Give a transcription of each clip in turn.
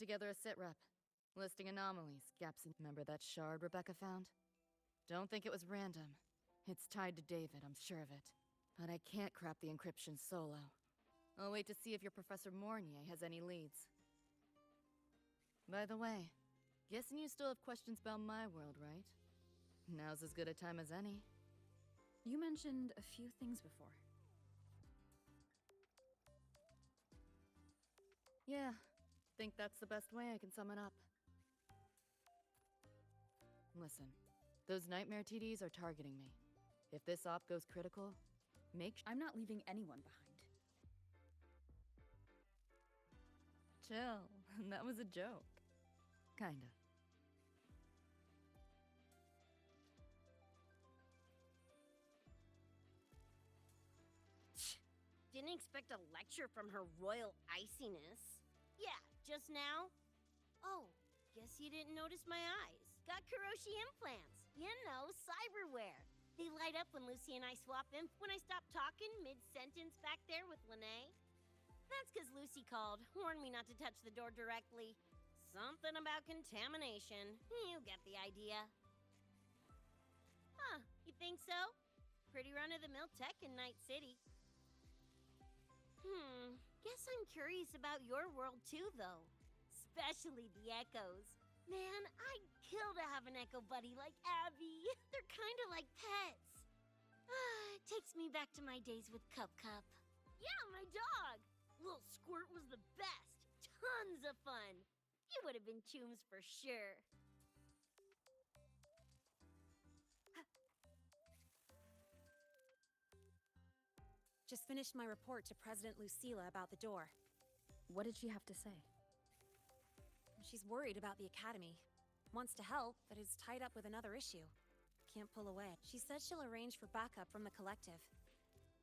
together a sitrep, listing anomalies, gaps in... Remember that shard Rebecca found? Don't think it was random. It's tied to David, I'm sure of it. But I can't crap the encryption solo. I'll wait to see if your Professor Mornier has any leads. By the way, guessing you still have questions about my world, right? Now's as good a time as any. You mentioned a few things before. Yeah, think that's the best way I can sum it up. Listen, those nightmare TDs are targeting me. If this op goes critical, I'm not leaving anyone behind. Chill, that was a joke. Kinda. Didn't expect a lecture from her royal iciness. Yeah, just now. Oh, guess you didn't notice my eyes. Got Kuroshi implants. You know, cyberware. They light up when Lucy and I swap in. When I stop talking mid-sentence back there with Lene. That's because Lucy called, warned me not to touch the door directly. Something about contamination. You get the idea. Huh, you think so? Pretty run-of-the-mill tech in Night City. Guess I'm curious about your world too, though. Especially the echoes. Man, I'd kill to have an echo buddy like Abby. They're kinda like pets. It takes me back to my days with Cup. Yeah, my dog! Little Squirt was the best. Tons of fun. You would have been chooms for sure. Just finished my report to President Lucilla about the door. What did she have to say? She's worried about the Academy. Wants to help, but is tied up with another issue. Can't pull away. She said she'll arrange for backup from the collective.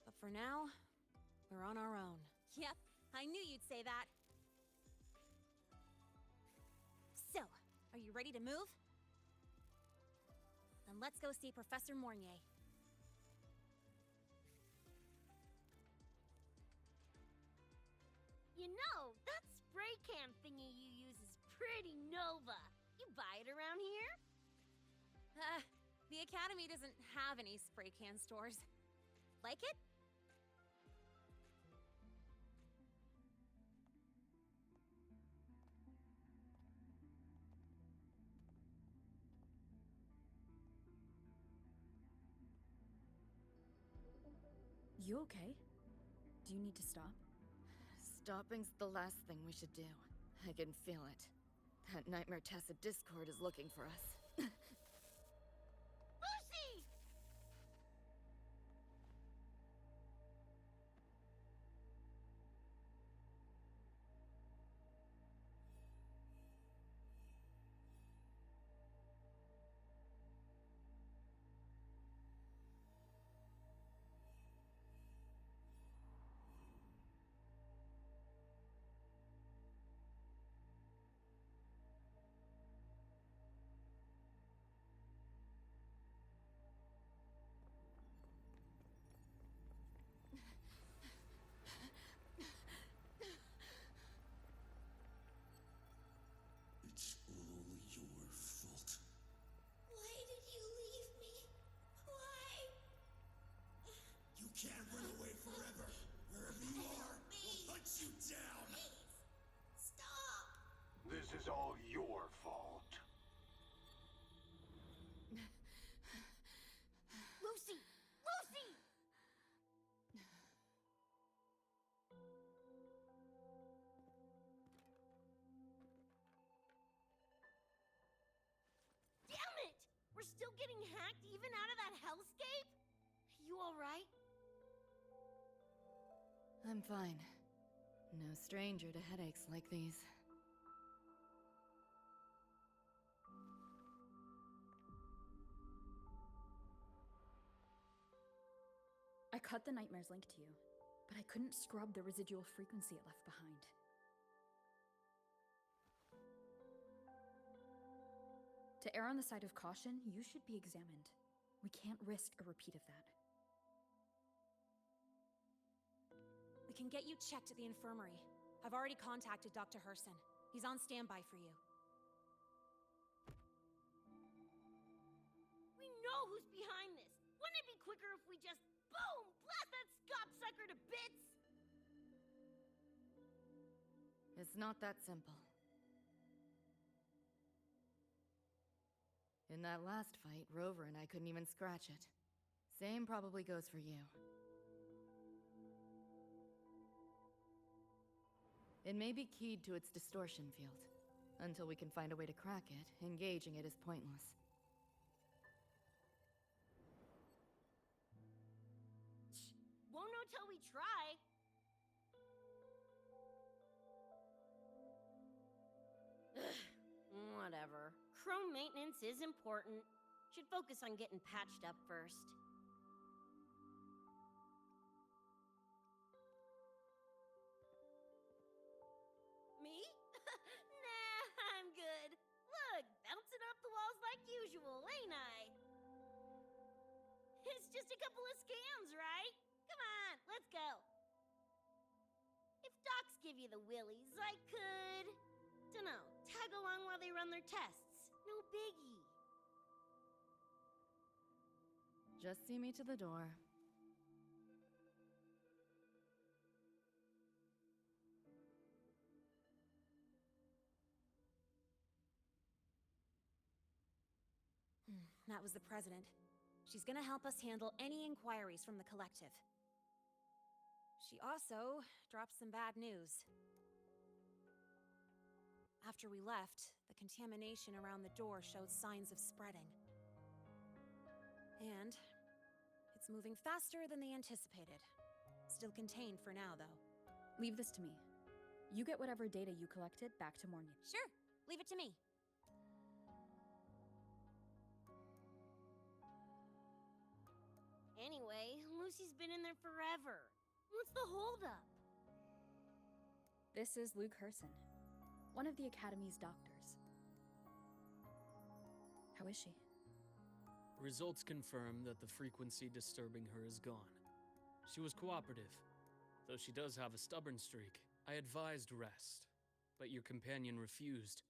But for now, we're on our own. Yep, I knew you'd say that. So, are you ready to move? Then let's go see Professor Mornier. You know, that spray can thingy you use is pretty Nova. You buy it around here? The Academy doesn't have any spray can stores. Like it? You okay? Do you need to stop? Stopping's the last thing we should do. I can feel it. That Nightmare Tessa Discord is looking for us. Lucy! It's all your fault. Why did you leave me? Why? You can't run away forever. Wherever you are, we'll hunt you down. Please, stop! This is all your fault. Lucy! Lucy! Damn it! We're still getting hacked even out of that hellscape? You alright? I'm fine. No stranger to headaches like these. I cut the Nightmares link to you, but I couldn't scrub the residual frequency it left behind. To err on the side of caution, you should be examined. We can't risk a repeat of that. We can get you checked at the infirmary. I've already contacted Dr. Herson. He's on standby for you. We know who's behind this. Wouldn't it be quicker if we just, boom, blast that gobsucker to bits? It's not that simple. In that last fight, Rover and I couldn't even scratch it. Same probably goes for you. It may be keyed to its distortion field. Until we can find a way to crack it, engaging it is pointless. Won't know till we try. Whatever. Chrome maintenance is important. Should focus on getting patched up first. Me? Nah, I'm good. Look, bouncing off the walls like usual, ain't I? It's just a couple of scams, right? Come on, let's go. If docs give you the willies, I could... dunno, tag along while they run their tests. No biggie. Just see me to the door. That was the president. She's gonna help us handle any inquiries from the collective. She also dropped some bad news. After we left, the contamination around the door showed signs of spreading. And it's moving faster than they anticipated. Still contained for now, though. Leave this to me. You get whatever data you collected back to Mornia. Sure, leave it to me. Anyway, Lucy's been in there forever. What's the holdup? This is Luke Herson, one of the Academy's doctors. How is she? Results confirm that the frequency disturbing her is gone. She was cooperative, though she does have a stubborn streak. I advised rest, but your companion refused.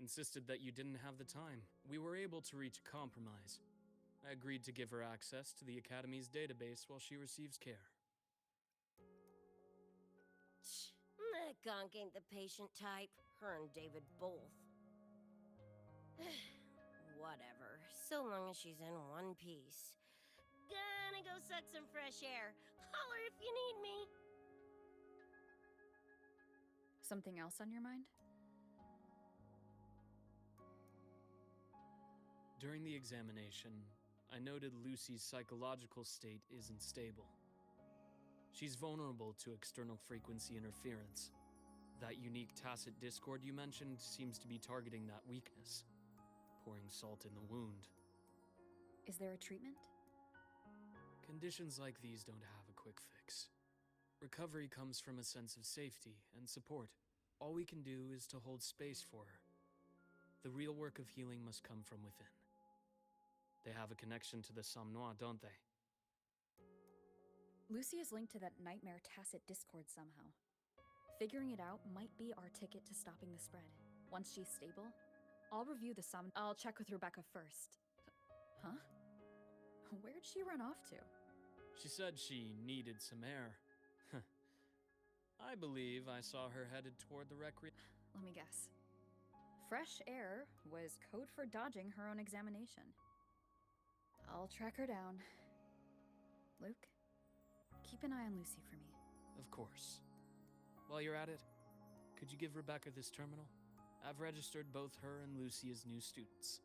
Insisted that you didn't have the time. We were able to reach a compromise. I agreed to give her access to the Academy's database while she receives care. That gonk ain't the patient type. Her and David both. Whatever, so long as she's in one piece. Gonna go suck some fresh air. Holler if you need me. Something else on your mind? During the examination, I noted Lucy's psychological state isn't stable. She's vulnerable to external frequency interference. That unique tacit discord you mentioned seems to be targeting that weakness, pouring salt in the wound. Is there a treatment? Conditions like these don't have a quick fix. Recovery comes from a sense of safety and support. All we can do is to hold space for her. The real work of healing must come from within. They have a connection to the Somme Noir, don't they? Lucy is linked to that nightmare tacit discord somehow. Figuring it out might be our ticket to stopping the spread. Once she's stable, I'll review the sum. I'll check with Rebecca first. Huh? Where'd she run off to? She said she needed some air. I believe I saw her headed toward the Let me guess. Fresh air was code for dodging her own examination. I'll track her down. Luke, keep an eye on Lucy for me. Of course. While you're at it, could you give Rebecca this terminal? I've registered both her and Lucy as new students.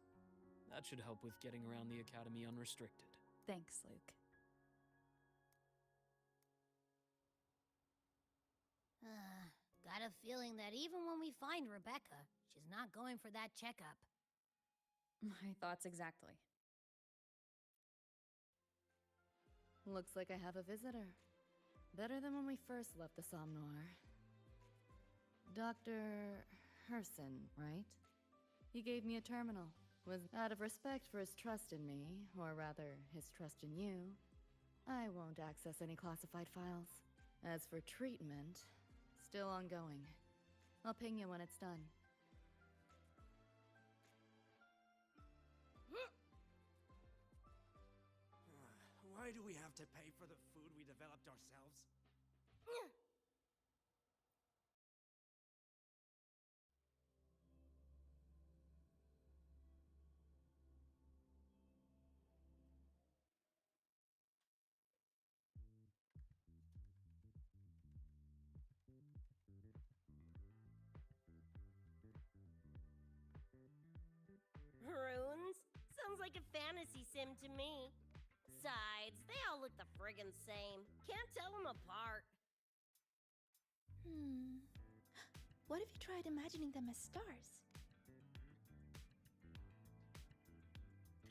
That should help with getting around the Academy unrestricted. Thanks, Luke. Got a feeling that even when we find Rebecca, she's not going for that checkup. My thoughts exactly. Looks like I have a visitor. Better than when we first left the Somme Noir. Dr. Herson, right? He gave me a terminal. Was out of respect for his trust in me, or rather, his trust in you, I won't access any classified files. As for treatment, still ongoing. I'll ping you when it's done. Why do we have to pay for the food we developed ourselves? Runes? Sounds like a fantasy sim to me. Besides, they all look the friggin' same. Can't tell them apart. What if you tried imagining them as stars?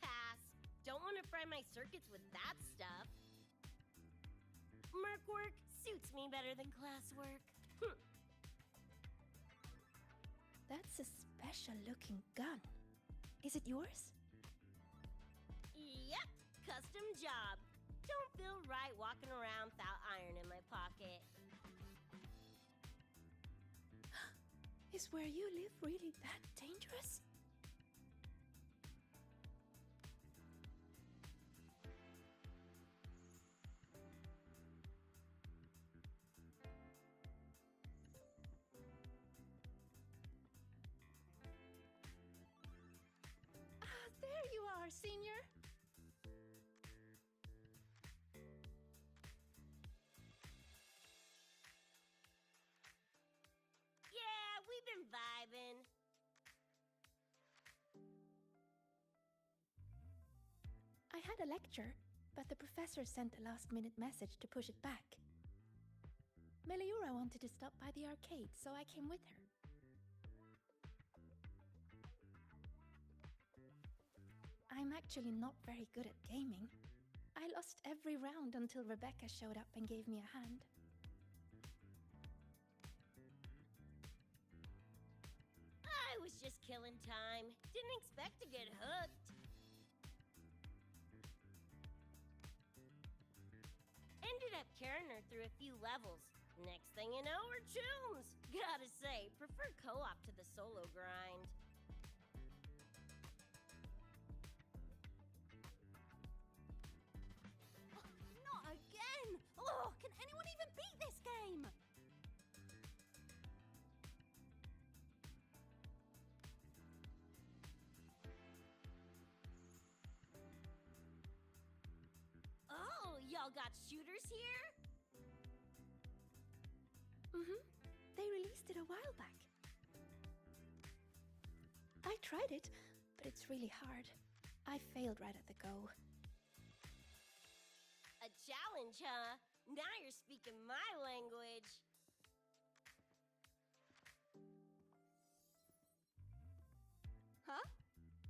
Pass. Don't want to fry my circuits with that stuff. Merc work suits me better than classwork. That's a special looking gun. Is it yours? Yep, custom job. Don't feel right walking around without iron in my pocket. Is where you live really that dangerous? There you are, Senior. Yeah, we've been vibing. I had a lecture, but the professor sent a last-minute message to push it back. Meliora wanted to stop by the arcade, so I came with her. I'm actually not very good at gaming. I lost every round until Rebecca showed up and gave me a hand. I was just killing time. Didn't expect to get hooked. Ended up carrying her through a few levels. Next thing you know, we're chums. Gotta say, prefer co-op to the solo grind. Not again! Oh, can anyone even beat this game? Oh, y'all got shooters here? They released it a while back. I tried it, but it's really hard. I failed right at the go. A challenge, huh? Now you're speaking my language. Huh?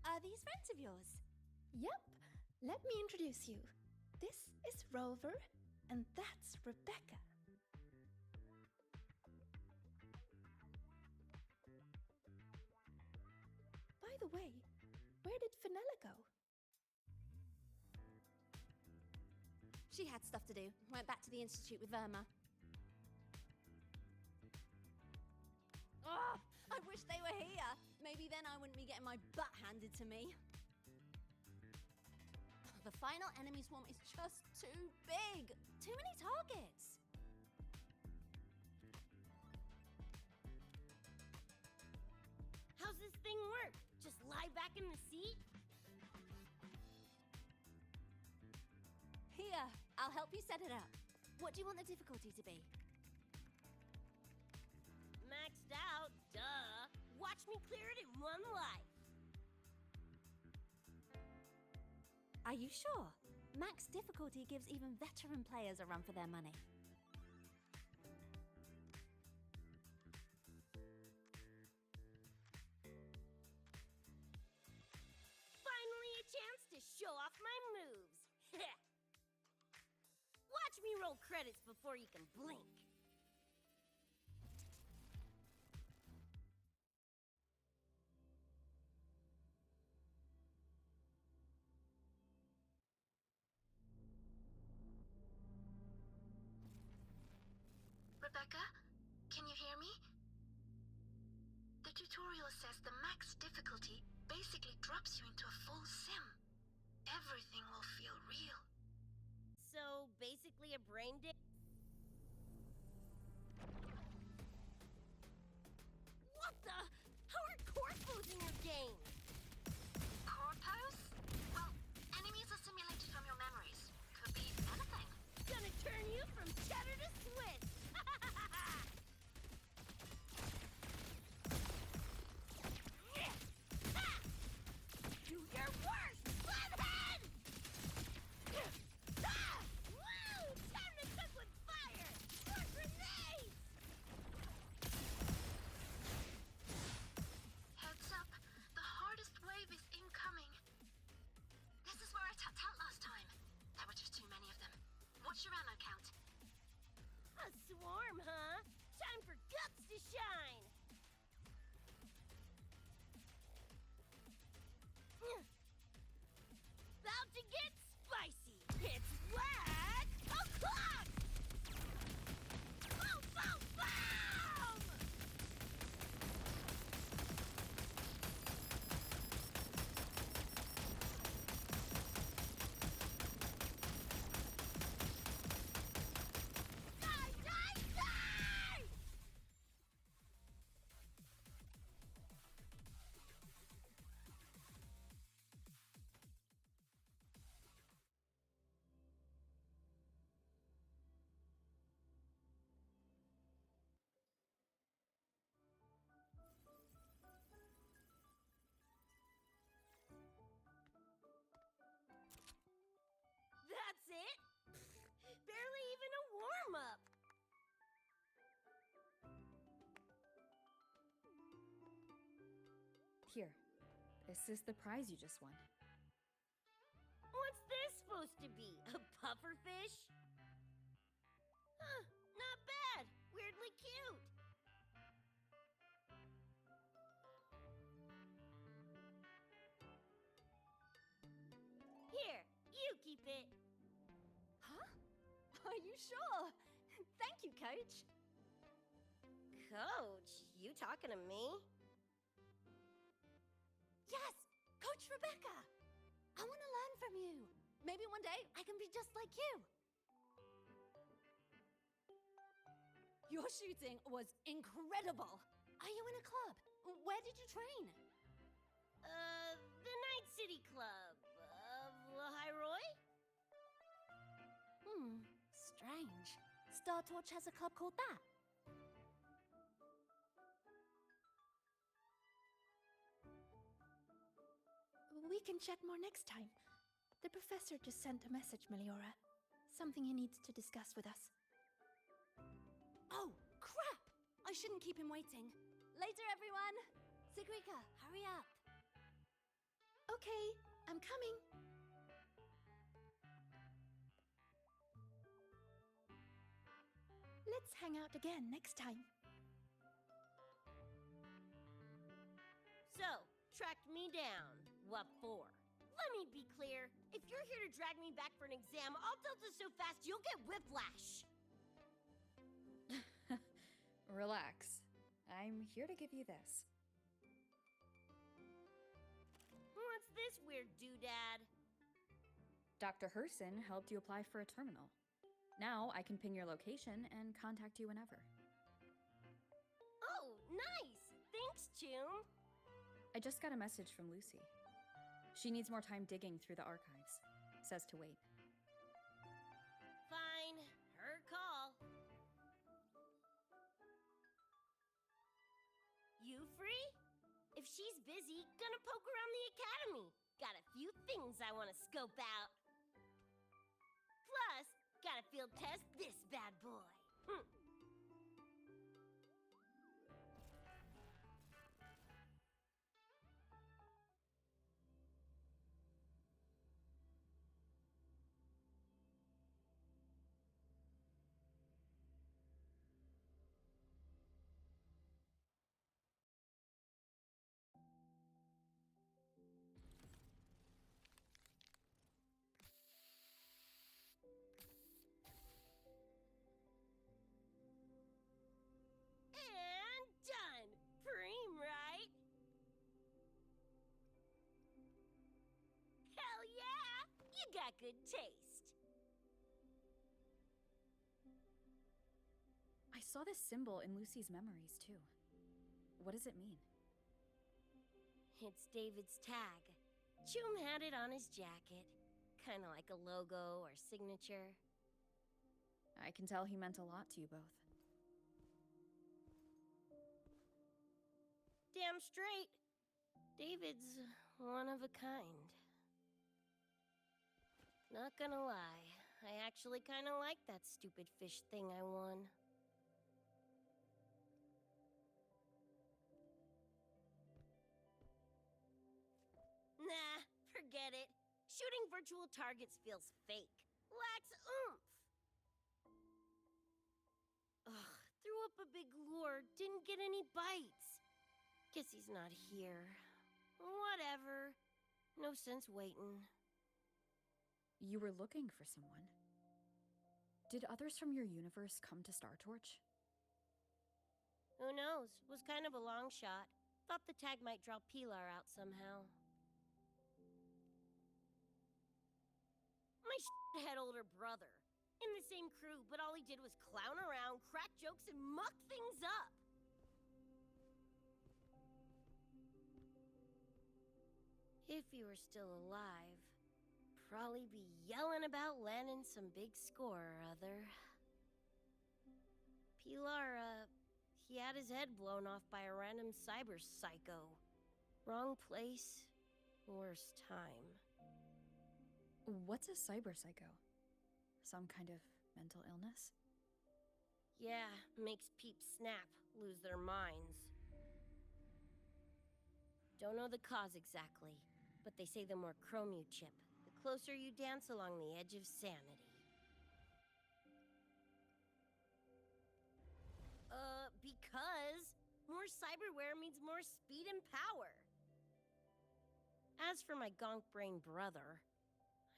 Are these friends of yours? Yep, let me introduce you. This is Rover, and that's Rebecca. By the way, where did Fenella go? She had stuff to do. Went back to the Institute with Verma. Oh, I wish they were here. Maybe then I wouldn't be getting my butt handed to me. The final enemy swarm is just too big. Too many targets. How's this thing work? Just lie back in the seat? Here, I'll help you set it up. What do you want the difficulty to be? Maxed out, duh. Watch me clear it in one life. Are you sure? Max difficulty gives even veteran players a run for their money. Finally a chance to show off my moves. Watch me roll credits before you can blink. Rebecca, can you hear me? tutorial says the max difficulty basically drops you into a full sim. Everything will feel real. So, basically a brain dig. What the? How are corpos in your game? Corpos? Well, enemies are simulated from your memories. Could be anything. Gonna turn you from cheddar to Swiss. Do your worst, flathead! Woo! Time to cook with fire! More grenades! Heads up, the hardest wave is incoming. This is where I tapped out last time. There were just too many of them. What's your ammo count? A swarm, huh? Time for guts to shine! About to get spicy! It's whack o'clock! Boom, boom, boom! Die, die, die! That's it? Barely even a warm-up. Here. This is the prize you just won. What's this supposed to be? A puffer fish? Huh, not bad. Weirdly cute. Here, you keep it. Huh? Are you sure? Thank you, Coach. Coach, you talking to me? Yes! Coach Rebecca! I want to learn from you. Maybe one day I can be just like you. Your shooting was incredible. Are you in a club? Where did you train? The Night City Club of Lahiroy? Strange. Star Torch has a club called that. We can chat more next time. The professor just sent a message, Meliora. Something he needs to discuss with us. Oh, crap! I shouldn't keep him waiting. Later, everyone! Sigrika, hurry up. Okay, I'm coming. Let's hang out again next time. So, tracked me down. What for? Let me be clear. If you're here to drag me back for an exam, I'll delta so fast you'll get whiplash. Relax. I'm here to give you this. What's this weird doodad? Dr. Herson helped you apply for a terminal. Now I can ping your location and contact you whenever. Oh, nice! Thanks, Choom. I just got a message from Lucy. She needs more time digging through the archives. Says to wait. Fine. Her call. You free? If she's busy, gonna poke around the academy. Got a few things I want to scope out. Plus, gotta field test this bad boy. good taste. I saw this symbol in Lucy's memories, too. What does it mean? It's David's tag. Choom had it on his jacket. Kinda like a logo or signature. I can tell he meant a lot to you both. Damn straight. David's one of a kind. Not gonna lie, I actually kinda like that stupid fish thing I won. Nah, forget it. Shooting virtual targets feels fake. Lacks oomph. Ugh, threw up a big lure, didn't get any bites. Guess he's not here. Whatever. No sense waiting. You were looking for someone. Did others from your universe come to Star Torch? Who knows? Was kind of a long shot. Thought the tag might draw Pilar out somehow. My head older brother. In the same crew, but all he did was clown around, crack jokes, and muck things up. If he were still alive, probably be yelling about landing some big score or other. Pilar, he had his head blown off by a random cyber psycho. Wrong place, worst time. What's a cyber psycho? Some kind of mental illness? Yeah, makes peeps snap, lose their minds. Don't know the cause exactly, but they say the more chrome you chip, the closer you dance along the edge of sanity. Because more cyberware means more speed and power. As for my gonk-brain brother,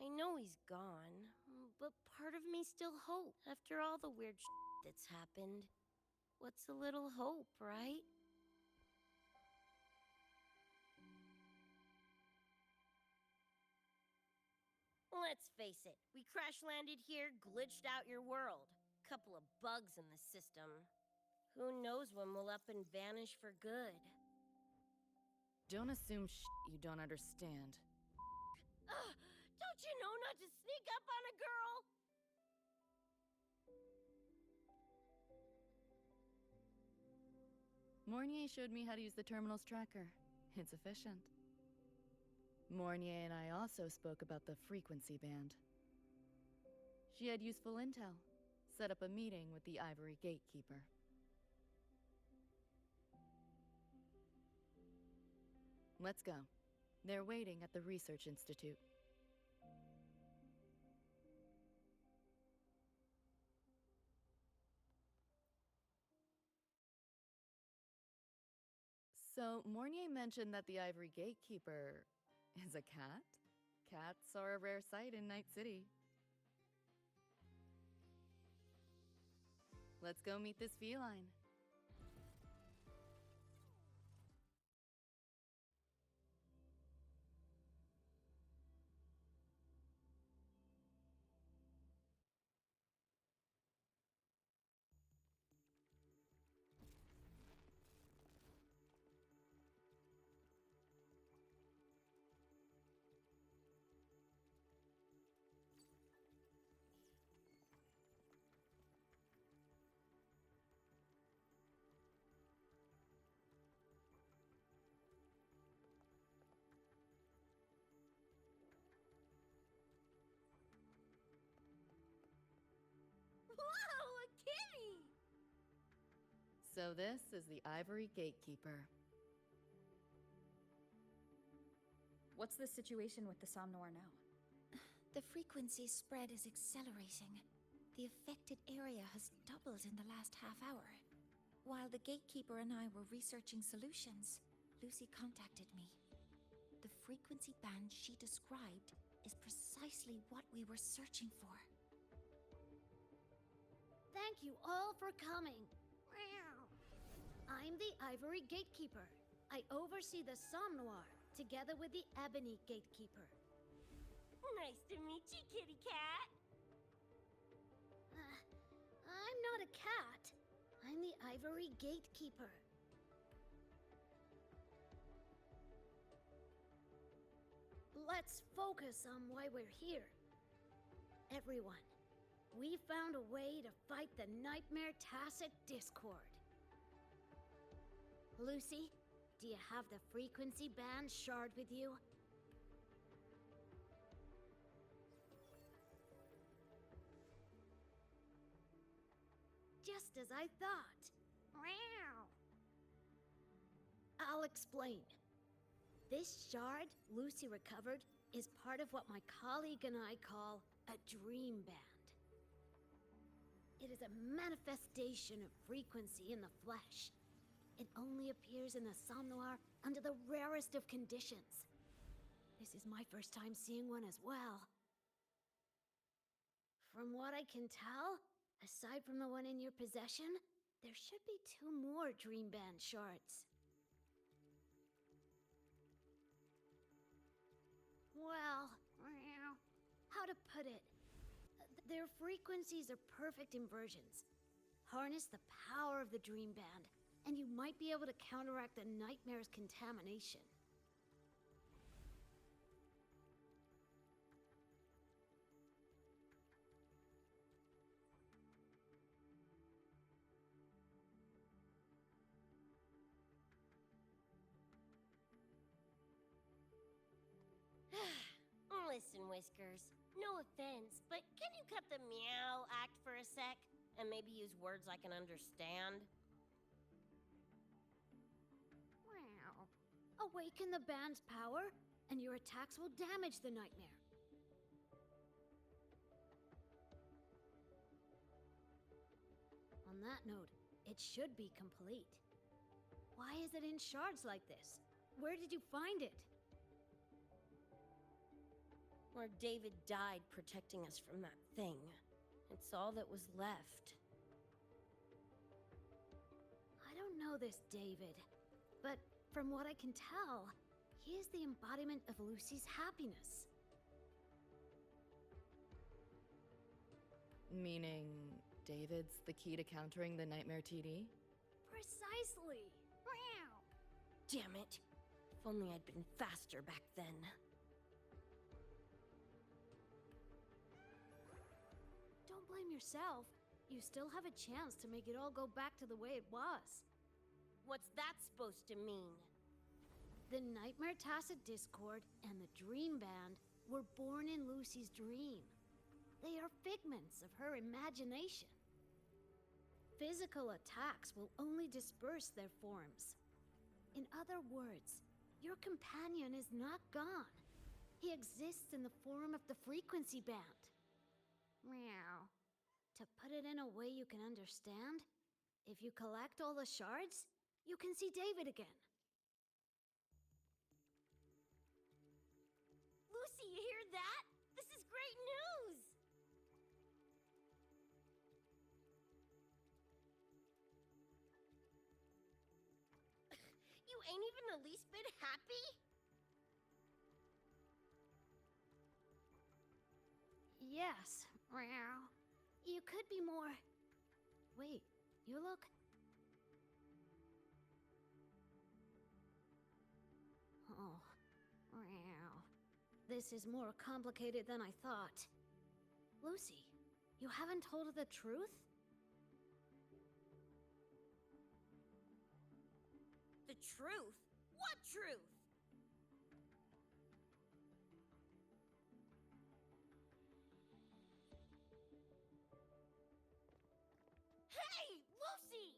I know he's gone, but part of me still hopes. After all the weird that's happened, what's a little hope, right? Let's face it, we crash-landed here, glitched out your world. Couple of bugs in the system. Who knows when we'll up and vanish for good? Don't assume you don't understand. Don't you know not to sneak up on a girl? Mornier showed me how to use the terminal's tracker. It's efficient. Mornier and I also spoke about the frequency band. She had useful intel. Set up a meeting with the Ivory Gatekeeper. Let's go. They're waiting at the Research Institute. So, Mornier mentioned that the Ivory Gatekeeper is a cat? Cats are a rare sight in Night City. Let's go meet this feline. Whoa, a kitty! So this is the Ivory Gatekeeper. What's the situation with the Somnoir now? The frequency spread is accelerating. The affected area has doubled in the last half hour. While the gatekeeper and I were researching solutions, Lucy contacted me. The frequency band she described is precisely what we were searching for. Thank you all for coming. I'm the Ivory Gatekeeper. I oversee the Somnoir, together with the Ebony Gatekeeper. Nice to meet you, kitty cat. I'm not a cat. I'm the Ivory Gatekeeper. Let's focus on why we're here. Everyone, we found a way to fight the Nightmare Tacit Discord. Lucy, do you have the frequency band shard with you? Just as I thought. Meow. I'll explain. This shard Lucy recovered is part of what my colleague and I call a dream band. It is a manifestation of frequency in the flesh. It only appears in the somnoir under the rarest of conditions. This is my first time seeing one as well. From what I can tell, aside from the one in your possession, there should be 2 more dream band shards. Well, how to put it? Their frequencies are perfect inversions. Harness the power of the dream band, and you might be able to counteract the nightmare's contamination. Listen, Whiskers, no offense, but can you cut the meow act for a sec? And maybe use words I can understand? Wow. Awaken the band's power, and your attacks will damage the nightmare. On that note, it should be complete. Why is it in shards like this? Where did you find it? Where David died protecting us from that thing. It's all that was left. I don't know this David, but from what I can tell, he is the embodiment of Lucy's happiness. Meaning, David's the key to countering the Nightmare TD? Precisely! Meow. Damn it. If only I'd been faster back then. Don't blame yourself. You still have a chance to make it all go back to the way it was. What's that supposed to mean? The Nightmare Tacit Discord and the Dream Band were born in Lucy's dream. They are figments of her imagination. Physical attacks will only disperse their forms. In other words, your companion is not gone. He exists in the form of the frequency band. Meow. To put it in a way you can understand, if you collect all the shards, you can see David again. Lucy, you hear that? This is great news! You ain't even the least bit happy? Yes. Meow. You could be more... Wait, you look... Oh. Meow. This is more complicated than I thought. Lucy, you haven't told her the truth? The truth? What truth? Hey, Lucy!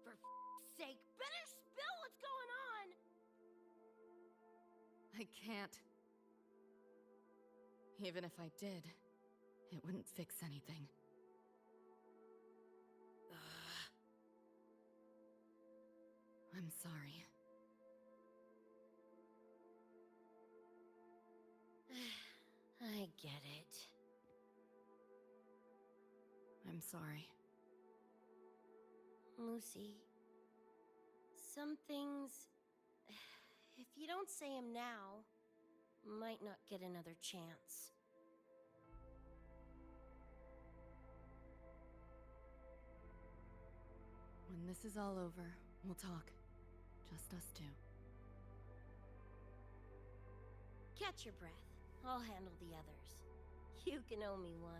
For f***'s sake, better spill what's going on! I can't. Even if I did, it wouldn't fix anything. I'm sorry. I get it. I'm sorry. Lucy, some things, if you don't say them now, might not get another chance. When this is all over, we'll talk. Just us two. Catch your breath. I'll handle the others. You can owe me one.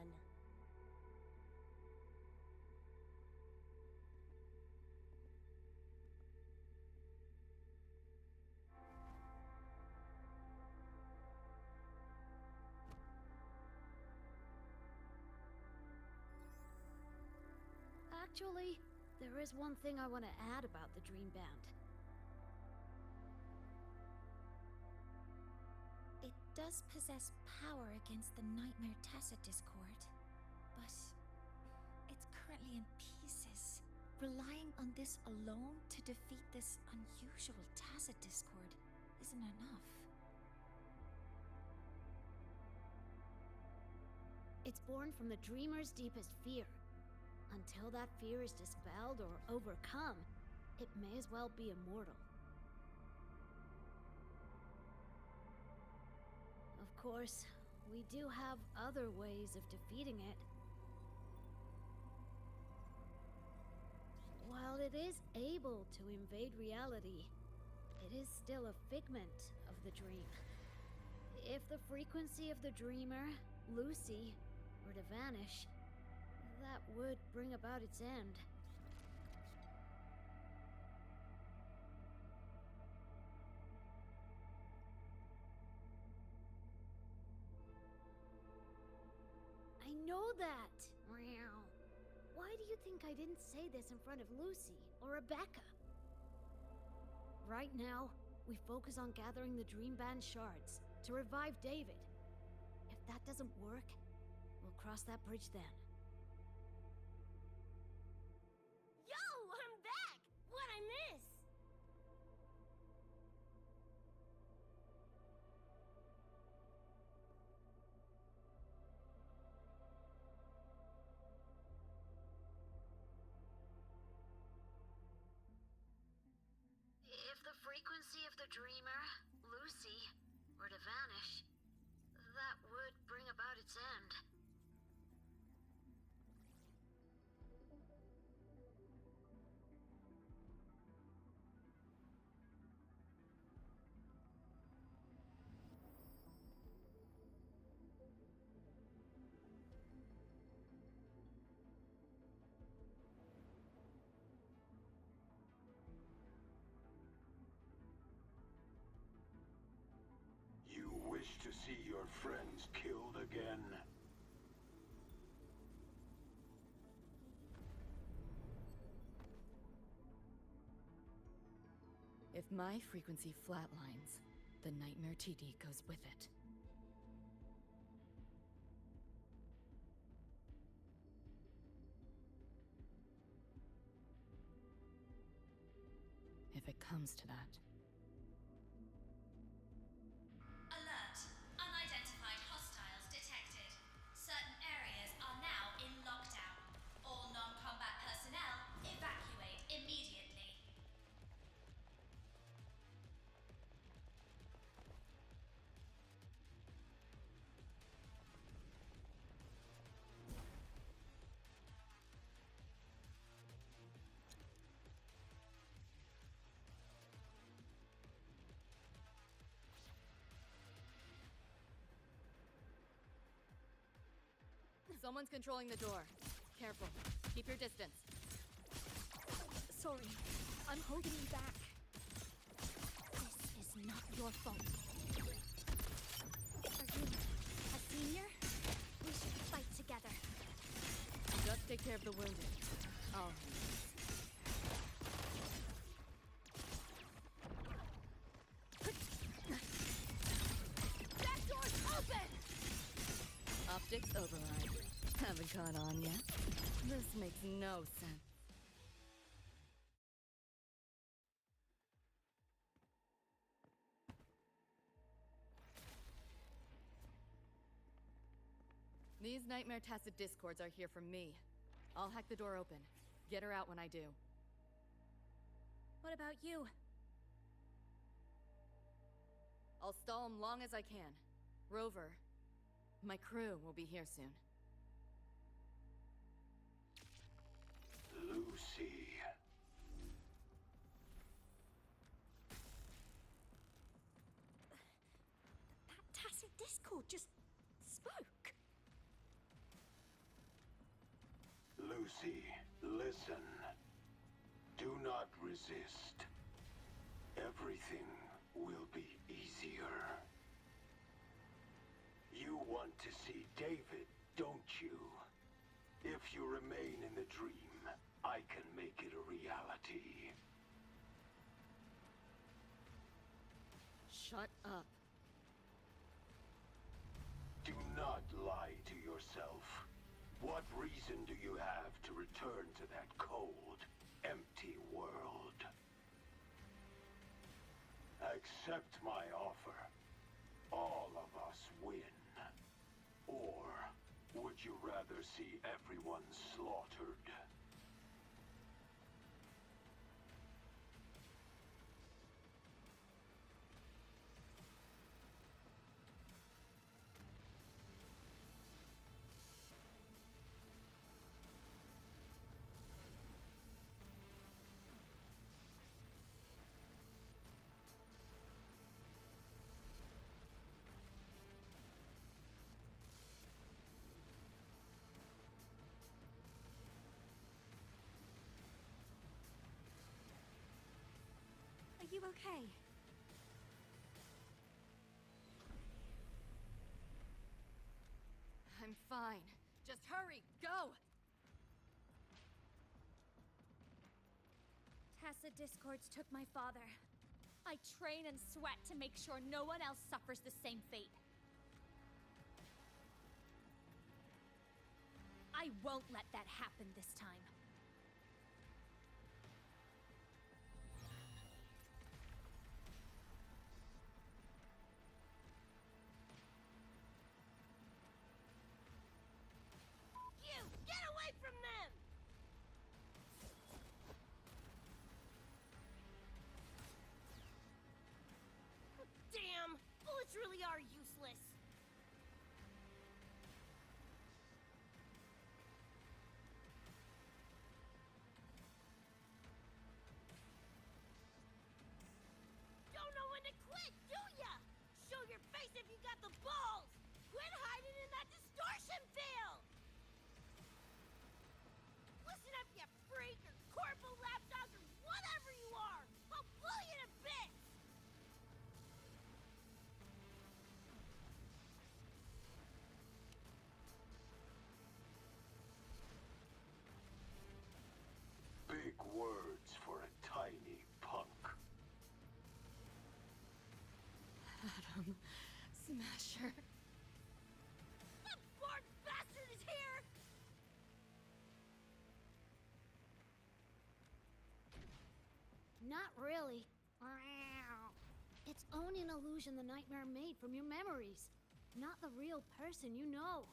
Actually, there is one thing I want to add about the Dream Band. It does possess power against the Nightmare Tacit Discord, but it's currently in pieces. Relying on this alone to defeat this unusual Tacit Discord isn't enough. It's born from the Dreamer's deepest fear. Until that fear is dispelled or overcome, it may as well be immortal. Of course, we do have other ways of defeating it. While it is able to invade reality, it is still a figment of the dream. If the frequency of the dreamer, Lucy, were to vanish, that would bring about its end. I know that! Meow. Why do you think I didn't say this in front of Lucy or Rebecca? Right now, we focus on gathering the Dream Band shards to revive David. If that doesn't work, we'll cross that bridge then. Yo, I'm back! What'd I miss? If the frequency of the dreamer, Lucy, were to vanish, that would bring about its end. You wish to see your friends killed again? If my frequency flatlines, the Nightmare TD goes with it. If it comes to that. Alert! Unidentified hostiles detected. Certain areas are now in lockdown. All non-combat personnel evacuate immediately. Someone's controlling the door. Careful. Keep your distance. Sorry, I'm holding you back. This is not your fault. Are you a senior? We should fight together. Just take care of the wounded. I'll handle this. That door's open! Optics override. Haven't caught on yet? This makes no sense. These Nightmare Tacit Discords are here for me. I'll hack the door open. Get her out when I do. What about you? I'll stall him long as I can. Rover, my crew will be here soon. Lucy. That tacit discord just spoke. Lucy, listen. Do not resist. Everything will be easier. You want to see David, don't you? If you remain in the dream, I can make it a reality. Shut up. Do not lie to yourself. What reason do you have to return to that cold, empty world? Accept my offer. All of us win. Or would you rather see everyone slaughtered? Are you okay? I'm fine. Just hurry, go! Tacit discords took my father. I train and sweat to make sure no one else suffers the same fate. I won't let that happen this time. You! Get away from them! Damn! Bullets really are useless. Don't know when to quit, do ya? Show your face if you got the balls! Quit hiding in that distortion field! Listen up, you freak, or corporal lapdog, or whatever you are! I'll blow you to bits! Big words for a tiny punk. Adam Smasher. That bark bastard is here! Not really. It's only an illusion the nightmare made from your memories, not the real person you know.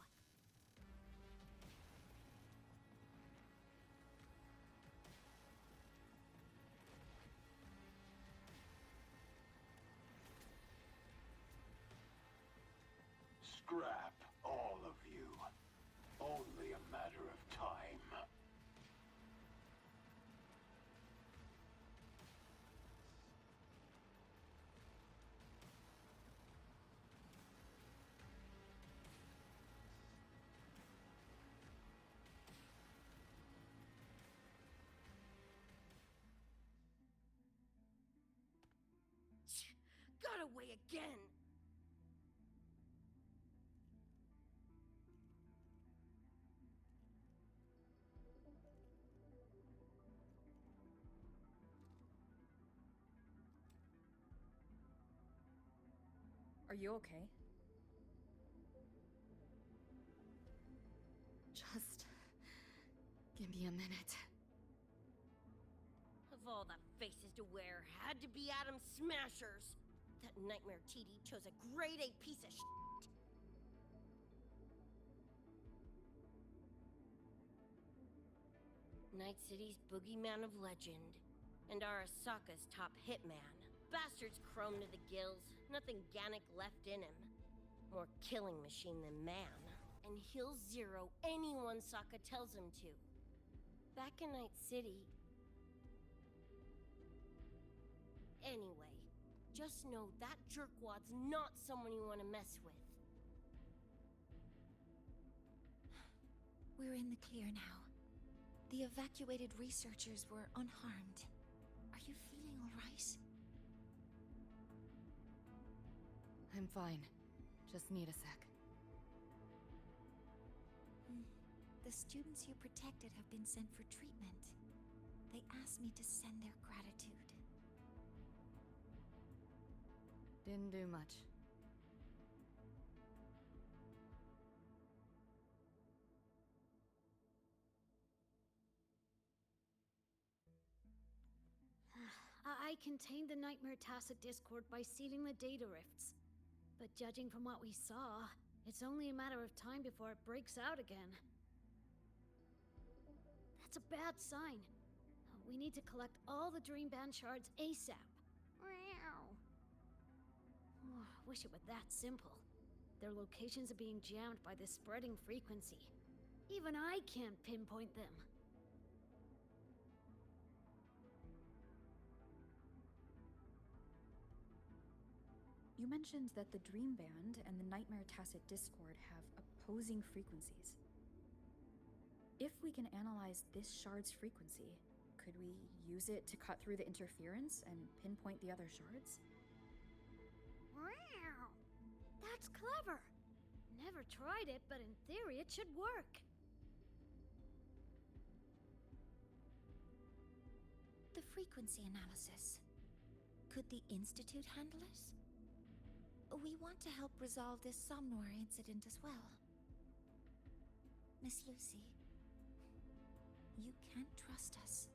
Scrap, all of you. Only a matter of time. Got away again! Are you okay? Just give me a minute. Of all the faces to wear, had to be Adam Smashers. That nightmare TD chose a grade A piece of shit. Night City's boogeyman of legend, and Arasaka's top hitman. Bastard's chrome to the gills. Nothing Gannic left in him. More killing machine than man. And he'll zero anyone Sokka tells him to. Back in Night City... Anyway, just know that jerkwad's not someone you want to mess with. We're in the clear now. The evacuated researchers were unharmed. Are you feeling all right? I'm fine. Just need a sec. The students you protected have been sent for treatment. They asked me to send their gratitude. Didn't do much. I contained the Nightmare Tacet Discord by sealing the data rifts. But judging from what we saw, it's only a matter of time before it breaks out again. That's a bad sign. We need to collect all the Dream Band shards ASAP. Wish it were that simple. Their locations are being jammed by this spreading frequency. Even I can't pinpoint them. You mentioned that the Dream Band and the Nightmare Tacet Discord have opposing frequencies. If we can analyze this shard's frequency, could we use it to cut through the interference and pinpoint the other shards? Wow! That's clever! Never tried it, but in theory it should work. The frequency analysis. Could the Institute handle it? We want to help resolve this Somnor incident as well. Miss Lucy, you can trust us.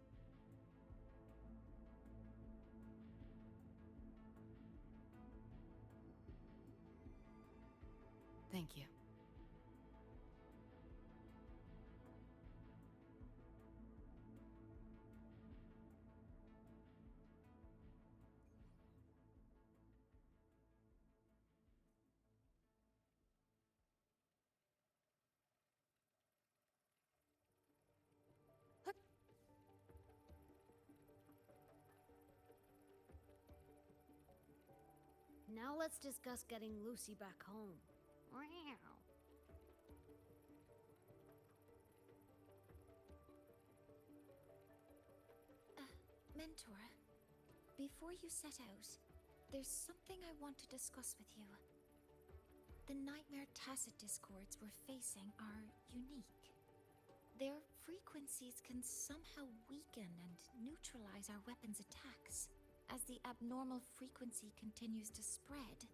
Thank you. Now let's discuss getting Lucy back home. Wow. Mentor, before you set out, there's something I want to discuss with you. The Nightmare Tacet Discords we're facing are unique. Their frequencies can somehow weaken and neutralize our weapons' attacks. As the abnormal frequency continues to spread,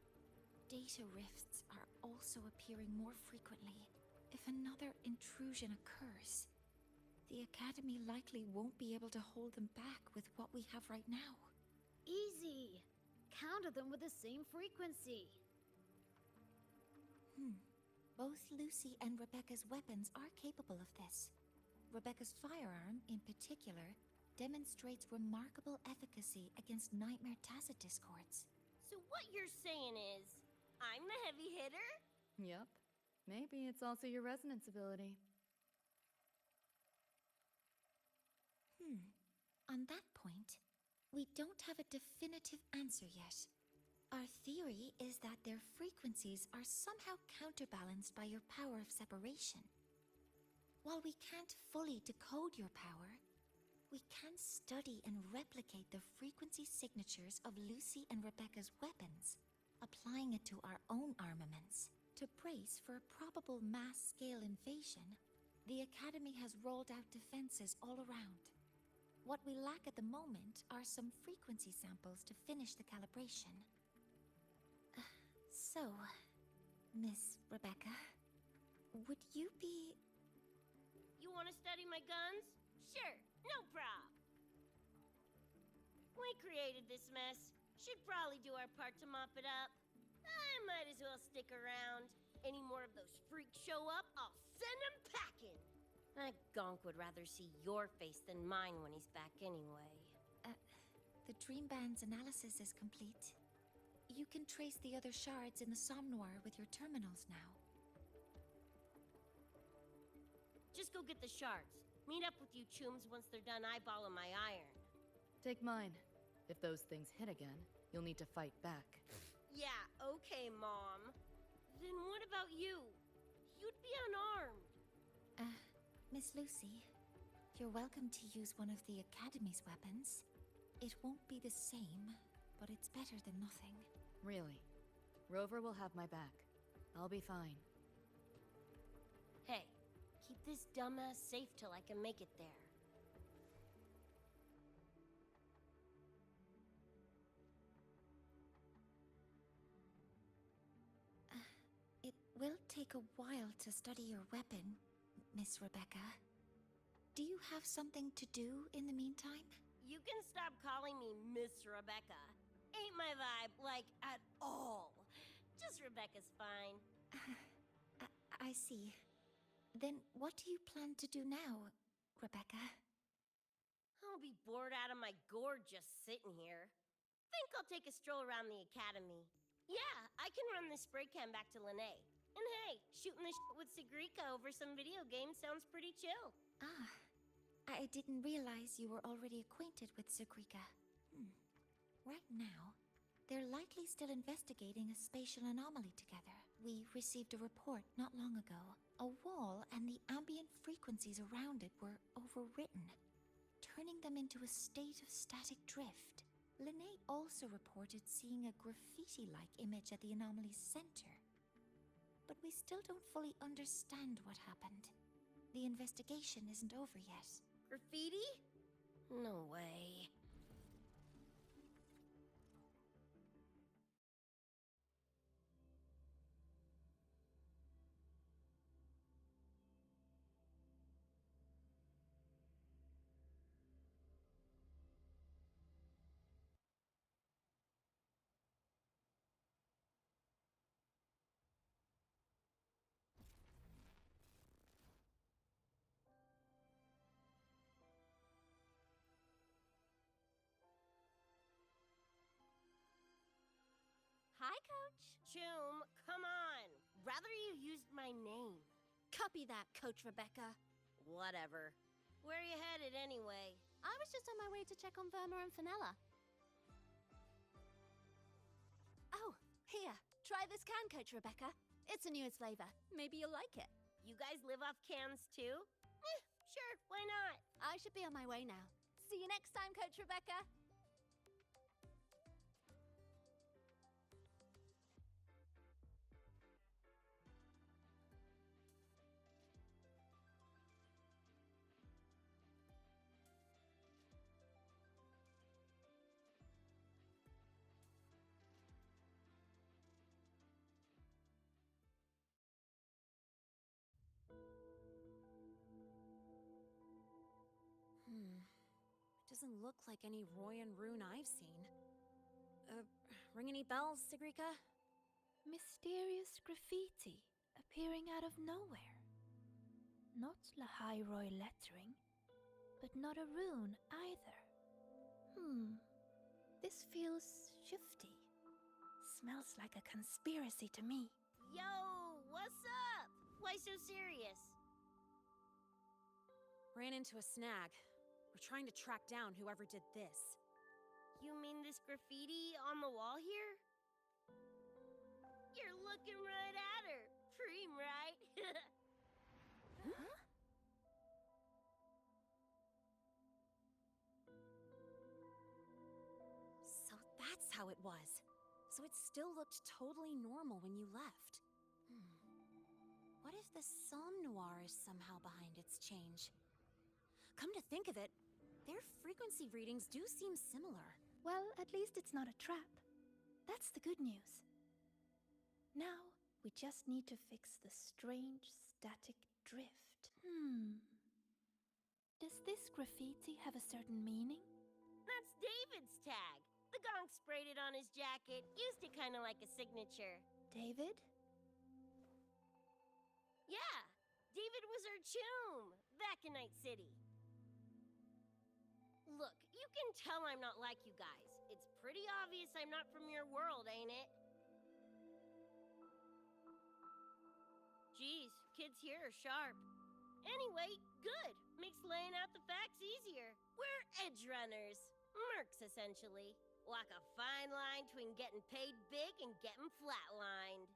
data rifts are also appearing more frequently. If another intrusion occurs, the Academy likely won't be able to hold them back with what we have right now. Easy! Counter them with the same frequency. Both Lucy and Rebecca's weapons are capable of this. Rebecca's firearm, in particular, demonstrates remarkable efficacy against Nightmare Tacet Discords. So what you're saying is, I'm the heavy hitter? Yup. Maybe it's also your resonance ability. On that point, we don't have a definitive answer yet. Our theory is that their frequencies are somehow counterbalanced by your power of separation. While we can't fully decode your power, we can study and replicate the frequency signatures of Lucy and Rebecca's weapons, applying it to our own armaments. To brace for a probable mass-scale invasion, the Academy has rolled out defenses all around. What we lack at the moment are some frequency samples to finish the calibration. So, Miss Rebecca, would you be... You want to study my guns? Sure, no prob. We created this mess. Should probably do our part to mop it up. I might as well stick around. Any more of those freaks show up, I'll send them packing. That gonk would rather see your face than mine when he's back anyway. The Dream Band's analysis is complete. You can trace the other shards in the Somnoir with your terminals now. Just go get the shards. Meet up with you chooms once they're done eyeballing my iron. Take mine. If those things hit again, you'll need to fight back. Yeah, okay, Mom. Then what about you? You'd be unarmed. Miss Lucy, you're welcome to use one of the Academy's weapons. It won't be the same, but it's better than nothing. Really. Rover will have my back. I'll be fine. Hey, keep this dumbass safe till I can make it there. It will take a while to study your weapon, Miss Rebecca. Do you have something to do in the meantime? You can stop calling me Miss Rebecca. Ain't my vibe, like, at all. Just Rebecca's fine. I see. Then what do you plan to do now, Rebecca? I'll be bored out of my gourd just sitting here. Think I'll take a stroll around the academy. Yeah, I can run this spray can back to Lene. And hey, shooting the shit with Sigrika over some video games sounds pretty chill. Ah, I didn't realize you were already acquainted with Sigrika. Right now, they're likely still investigating a spatial anomaly together. We received a report not long ago. A wall and the ambient frequencies around it were overwritten, turning them into a state of static drift. Lene also reported seeing a graffiti-like image at the anomaly's center. But we still don't fully understand what happened. The investigation isn't over yet. Graffiti? No way. Hi, Coach. Choom, come on. Rather you used my name. Copy that, Coach Rebecca. Whatever. Where are you headed anyway? I was just on my way to check on Verma and Fenella. Oh, here. Try this can, Coach Rebecca. It's a newest flavor. Maybe you'll like it. You guys live off cans too? Sure, why not? I should be on my way now. See you next time, Coach Rebecca. Doesn't look like any Royan rune I've seen. Ring any bells, Sigrika? Mysterious graffiti appearing out of nowhere. Not Lahairoi lettering, but not a rune either. This feels shifty. Smells like a conspiracy to me. Yo, what's up? Why so serious? Ran into a snag. We're trying to track down whoever did this. You mean this graffiti on the wall here? You're looking right at her. Preem, right? Huh? So that's how it was. So it still looked totally normal when you left. What if the Somnoir is somehow behind its change? Come to think of it, their frequency readings do seem similar. Well, at least it's not a trap. That's the good news. Now, we just need to fix the strange static drift. Does this graffiti have a certain meaning? That's David's tag. The gonk sprayed it on his jacket, used it kind of like a signature. David? Yeah, David was our choom back in Night City. Look, you can tell I'm not like you guys. It's pretty obvious I'm not from your world, ain't it? Geez, kids here are sharp. Anyway, good. Makes laying out the facts easier. We're edge runners. Mercs, essentially. Walk a fine line between getting paid big and getting flatlined.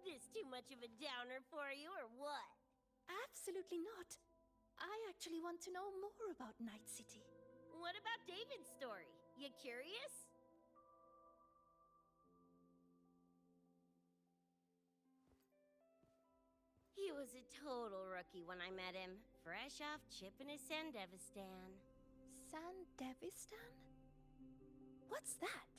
This too much of a downer for you, or what? Absolutely not. I actually want to know more about Night City. What about David's story? You curious? He was a total rookie when I met him, fresh off chipping his Sandevistan. Sandevistan? What's that?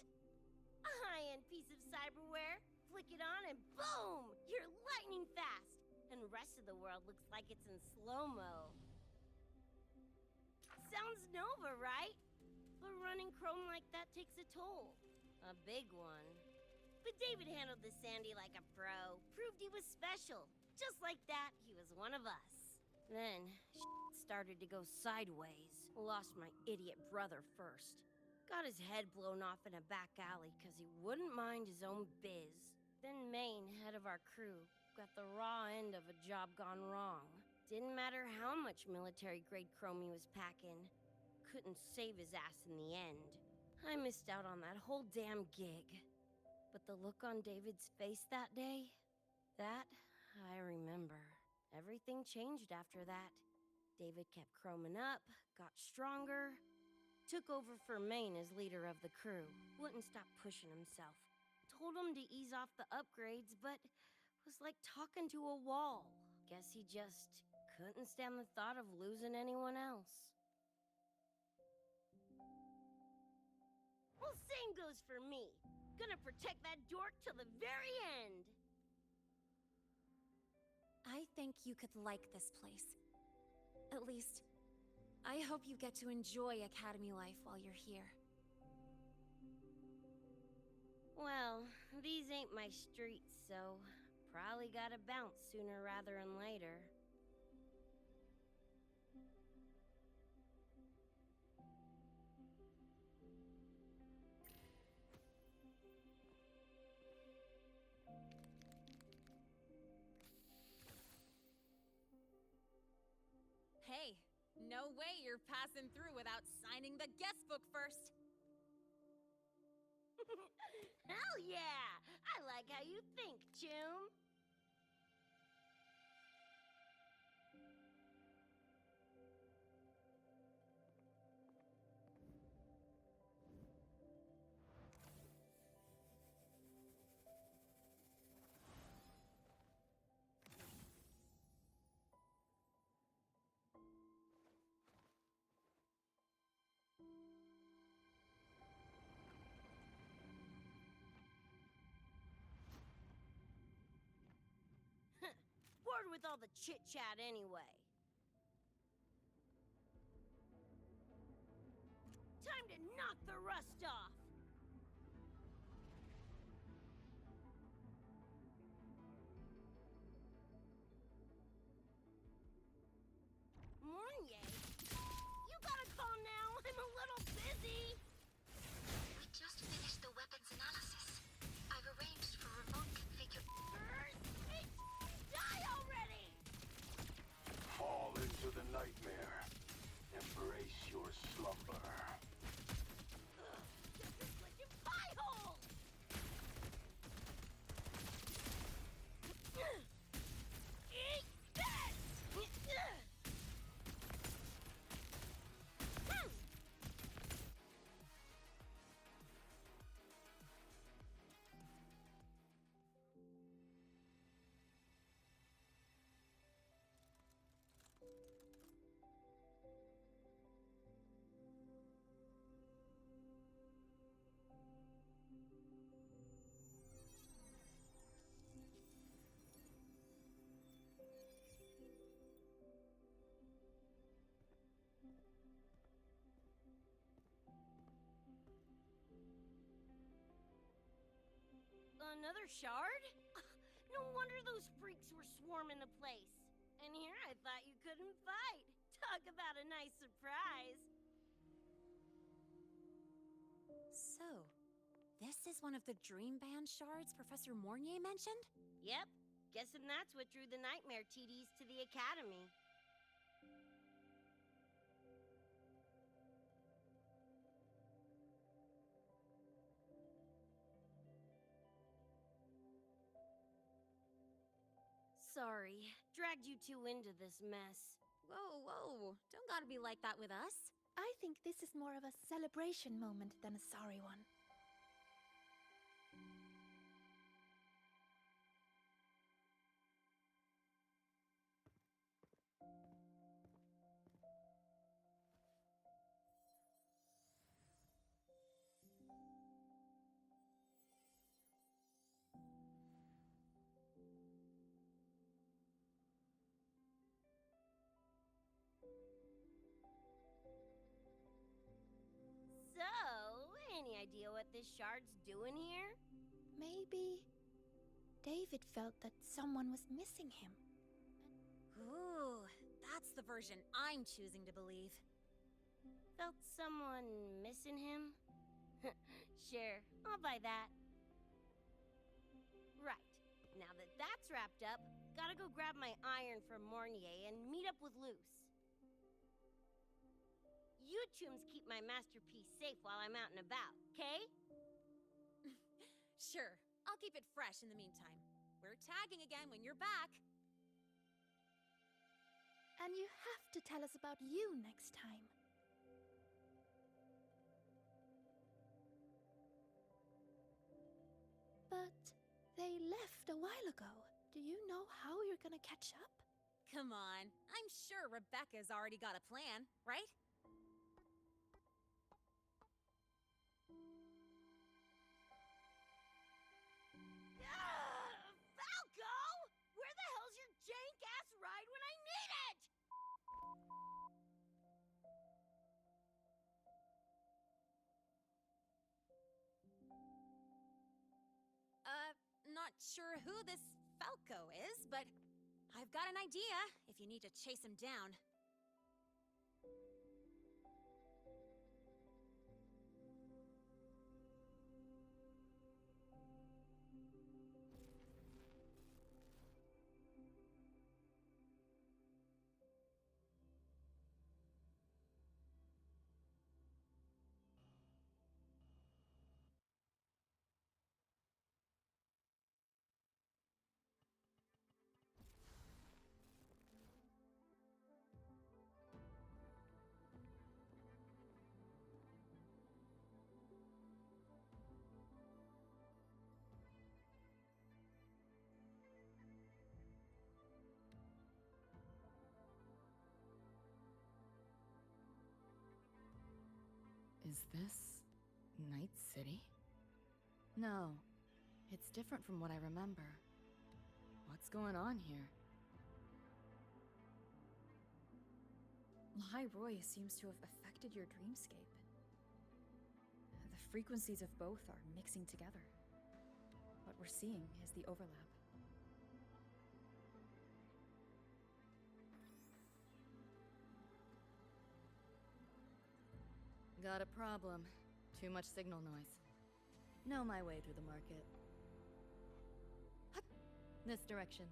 A high-end piece of cyberware. Flick it on and boom! You're lightning fast! And the rest of the world looks like it's in slow-mo. Sounds Nova, right? But running Chrome like that takes a toll. A big one. But David handled the Sandy like a pro. Proved he was special. Just like that, he was one of us. Then, started to go sideways. Lost my idiot brother first. Got his head blown off in a back alley because he wouldn't mind his own biz. Then Maine, head of our crew, got the raw end of a job gone wrong. Didn't matter how much military-grade chrome he was packing. Couldn't save his ass in the end. I missed out on that whole damn gig. But the look on David's face that day, that I remember. Everything changed after that. David kept chroming up, got stronger, took over for Maine as leader of the crew. Wouldn't stop pushing himself. Told him to ease off the upgrades, but was like talking to a wall. Guess he just couldn't stand the thought of losing anyone else. Well, same goes for me. Gonna protect that dork till the very end. I think you could like this place. At least, I hope you get to enjoy Academy life while you're here. Well, these ain't my streets, so probably gotta bounce sooner rather than later. Hey, no way you're passing through without signing the guest book first. Hell yeah! I like how you think, Choom. Bored with all the chit-chat anyway. Time to knock the rust off! Morning, you gotta call now, I'm a little busy! We just finished the weapons analysis. I've arranged for remote configure. Die already! Fall into the nightmare. Embrace your slumber. Like a pie hole! Eat this! Another shard? No wonder those freaks were swarming the place. in here, I thought you couldn't fight. Talk about a nice surprise. So, this is one of the dream band shards Professor Mornier mentioned? Yep. Guessing that's what drew the nightmare TDs to the academy. Sorry, dragged you two into this mess. Whoa, whoa. Don't gotta be like that with us. I think this is more of a celebration moment than a sorry one. So, any idea what this shard's doing here? Maybe David felt that someone was missing him. Ooh, that's the version I'm choosing to believe. Felt someone missing him? Sure, I'll buy that. Right, now that that's wrapped up, gotta go grab my iron from Mornier and meet up with Luce. You chums keep my masterpiece safe while I'm out and about, okay? Sure, I'll keep it fresh in the meantime. We're tagging again when you're back. And you have to tell us about you next time. But they left a while ago. Do you know how you're gonna catch up? Come on, I'm sure Rebecca's already got a plan, right? Falco! Where the hell's your jank-ass ride when I need it? Not sure who this Falco is, but I've got an idea if you need to chase him down. Is this Night City? No, it's different from what I remember. What's going on here? Lai Roy seems to have affected your dreamscape. The frequencies of both are mixing together. What we're seeing is the overlap. Got a problem. Too much signal noise. Know my way through the market. Hup. This direction.